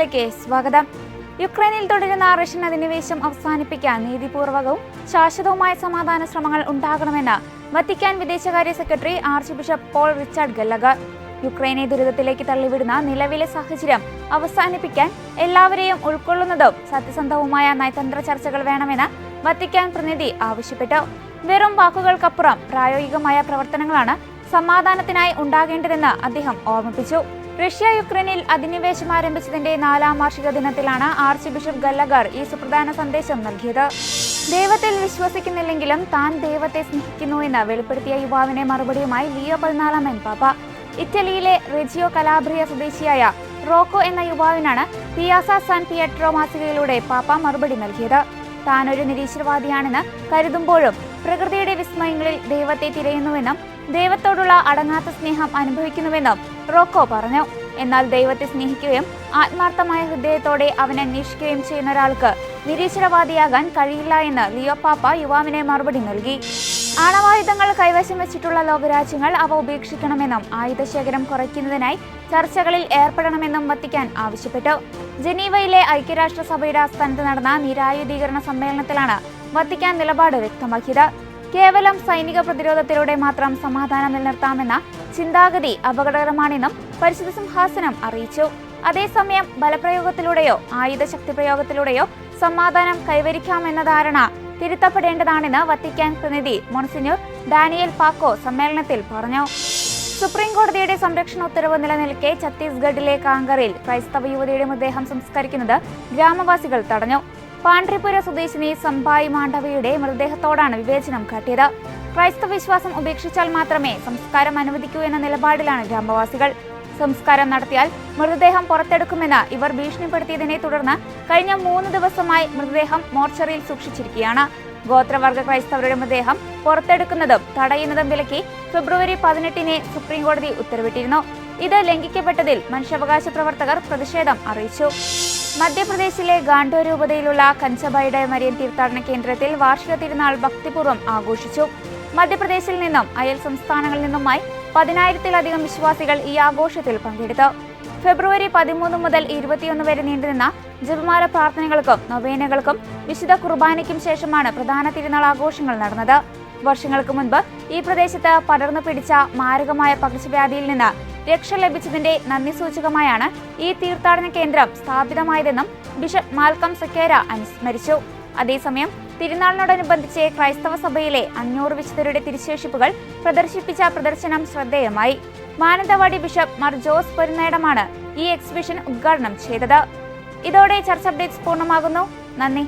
ന്യൂസിലേക്ക് സ്വാഗതം. യുക്രൈനിൽ തുടരുന്ന റഷ്യൻ അധിനിവേശം അവസാനിപ്പിക്കാൻ നീതിപൂർവകവും ശാശ്വതവുമായ സമാധാന ശ്രമങ്ങൾ ഉണ്ടാകണമെന്ന് വത്തിക്കാൻ വിദേശകാര്യ secretary archbishop Paul Richard Gallagher. യുക്രൈനെ ദുരിതത്തിലേക്ക് തള്ളിവിടുന്ന നിലവിലെ സാഹചര്യം അവസാനിപ്പിക്കാൻ എല്ലാവരെയും ഉൾക്കൊള്ളുന്നതും സത്യസന്ധവുമായ നയതന്ത്ര ചർച്ചകൾ വേണമെന്ന് വത്തിക്കാൻ പ്രതിനിധി ആവശ്യപ്പെട്ടു. വെറും വാക്കുകൾക്കപ്പുറം പ്രായോഗികമായ പ്രവർത്തനങ്ങളാണ് സമാധാനത്തിനായി ഉണ്ടാകേണ്ടതെന്ന് അദ്ദേഹം ഓർമ്മിപ്പിച്ചു. റഷ്യ യുക്രൈനിൽ അധിനിവേശം ആരംഭിച്ചതിന്റെ 4ാം വാർഷിക ദിനത്തിലാണ് ആർച്ച് ബിഷപ്പ് ഗല്ലഗർ ഈ സുപ്രധാന സന്ദേശം നൽകിയത്. ദൈവത്തിൽ വിശ്വസിക്കുന്നില്ലെങ്കിലും താൻ ദൈവത്തെ സ്നേഹിക്കുന്നുവെന്ന് വെളിപ്പെടുത്തിയ യുവാവിന്റെ മറുപടിയുമായി ലിയോ 14 പാപ്പ. ഇറ്റലിയിലെ റെജിയോ കലാബ്രിയ സ്വദേശിയായ റോക്കോ എന്ന യുവാവിനാണ് പിയാസ സാൻ പിയട്രോ മാസികയിലൂടെ പാപ്പ മറുപടി നൽകിയത്. താനൊരു നിരീശ്വരവാദിയാണെന്ന് കരുതുമ്പോഴും പ്രകൃതിയുടെ വിസ്മയങ്ങളിൽ ദൈവത്തെ തിരയുന്നുവെന്നും ദൈവത്തോടുള്ള അടങ്ങാത്ത സ്നേഹം അനുഭവിക്കുന്നുവെന്നും റോക്കോ പറഞ്ഞു. എന്നാൽ ദൈവത്തെ സ്നേഹിക്കുകയും ആത്മാർത്ഥമായ ഹൃദയത്തോടെ അവനെ അന്വേഷിക്കുകയും ചെയ്യുന്ന ഒരാൾക്ക് നിരീശ്വരവാദിയാകാൻ കഴിയില്ല എന്ന് ലിയോ പാപ്പ യുവാവിനെ മറുപടി നൽകി. ആണവായുധങ്ങൾ കൈവശം വെച്ചിട്ടുള്ള ലോകരാജ്യങ്ങൾ അവ ഉപേക്ഷിക്കണമെന്നും ആയുധശേഖരം കുറയ്ക്കുന്നതിനായി ചർച്ചകളിൽ ഏർപ്പെടണമെന്നും വത്തിക്കാൻ ആവശ്യപ്പെട്ടു. ജനീവയിലെ ഐക്യരാഷ്ട്രസഭയുടെ ആസ്ഥാനത്ത് നടന്ന നിരായുധീകരണ സമ്മേളനത്തിലാണ് വത്തിക്കാൻ നിലപാട് വ്യക്തമാക്കിയത്. കേവലം സൈനിക പ്രതിരോധത്തിലൂടെ മാത്രം സമാധാനം നിലനിർത്താമെന്ന ചിന്താഗതി അപകടകരമാണെന്നും പരിശുദ്ധ സിംഹാസനം അറിയിച്ചു. അതേസമയം ബലപ്രയോഗത്തിലൂടെയോ ആയുധ ശക്തിപ്രയോഗത്തിലൂടെയോ സമാധാനം കൈവരിക്കാമെന്ന ധാരണ തിരുത്തപ്പെടേണ്ടതാണെന്ന് വത്തിക്കാൻ പ്രതിനിധി മോൺസിഞ്ഞോർ ഡാനിയൽ പാക്കോ സമ്മേളനത്തിൽ പറഞ്ഞു. സുപ്രീം കോടതിയുടെ സംരക്ഷണ ഉത്തരവ് നിലനിൽക്കെ ഛത്തീസ്ഗഡിലെ കാങ്കറിൽ ക്രൈസ്തവ യുവതിയുടെ മൃതദേഹം സംസ്കരിക്കുന്നത് ഗ്രാമവാസികൾ തടഞ്ഞു. പാണ്ഡ്രിപുര സ്വദേശിനി സംഭായി മാണ്ഡവിയുടെ മൃതദേഹത്തോടാണ് വിവേചനം കാട്ടിയത്. ക്രൈസ്തവ വിശ്വാസം ഉപേക്ഷിച്ചാൽ മാത്രമേ സംസ്കാരം അനുവദിക്കൂ എന്ന നിലപാടിലാണ് ഗ്രാമവാസികൾ. സംസ്കാരം നടത്തിയാൽ മൃതദേഹം പുറത്തെടുക്കുമെന്ന് ഇവർ ഭീഷണിപ്പെടുത്തിയതിനെ തുടർന്ന് കഴിഞ്ഞ 3 ദിവസമായി മൃതദേഹം മോർച്ചറിയിൽ സൂക്ഷിച്ചിരിക്കുകയാണ്. ഗോത്രവർഗ ക്രൈസ്തവരുടെ മൃതദേഹം പുറത്തെടുക്കുന്നതും തടയുന്നതും വിലക്കി ഫെബ്രുവരി 18 സുപ്രീം കോടതി ഉത്തരവിട്ടിരുന്നു. ഇത് ലംഘിക്കപ്പെട്ടതിൽ മനുഷ്യാവകാശ പ്രവർത്തകർ പ്രതിഷേധം അറിയിച്ചു. മധ്യപ്രദേശിലെ ഗാണ്ടോ രൂപതയിലുള്ള കഞ്ചബായുടെ മരിയൻ തീർത്ഥാടന കേന്ദ്രത്തിൽ വാർഷിക തിരുനാൾ ഭക്തിപൂർവ്വം ആഘോഷിച്ചു. മധ്യപ്രദേശിൽ നിന്നും അയൽ സംസ്ഥാനങ്ങളിൽ നിന്നുമായി 10,000-ത്തിലധികം വിശ്വാസികൾ ഈ ആഘോഷത്തിൽ പങ്കെടുത്തു. ഫെബ്രുവരി 13 മുതൽ 21 വരെ നീണ്ടുനിന്ന ജപമാല പ്രാർത്ഥനകൾക്കും നൊവേനകൾക്കും വിശുദ്ധ കുർബാനയ്ക്കും ശേഷമാണ് പ്രധാന തിരുനാൾ ആഘോഷങ്ങൾ നടന്നത്. വർഷങ്ങൾക്ക് മുൻപ് ഈ പ്രദേശത്ത് പടർന്നു പിടിച്ച മാരകമായ പകർച്ചവ്യാധിയിൽ നിന്ന് രക്ഷ ലഭിച്ചതിന്റെ നന്ദി സൂചകമായാണ് ഈ തീർത്ഥാടന കേന്ദ്രം സ്ഥാപിതമായതെന്നും ബിഷപ്പ് മാൽക്കം സെക്കേര അനുസ്മരിച്ചു. അതേസമയം തിരുനാളിനോടനുബന്ധിച്ച് ക്രൈസ്തവ സഭയിലെ 500 വിശുദ്ധരുടെ തിരുശേഷിപ്പുകൾ പ്രദർശിപ്പിച്ച പ്രദർശനം ശ്രദ്ധേയമായി. മാനന്തവാടി ബിഷപ്പ് മാർ ജോസ് പൊരുന്നേടമാണ് ഈ എക്സിബിഷൻ ഉദ്ഘാടനം ചെയ്തത്. ഇതോടെ ചർച്ച അപ്ഡേറ്റ്സ് പൂർണ്ണമാകുന്നു. നന്ദി.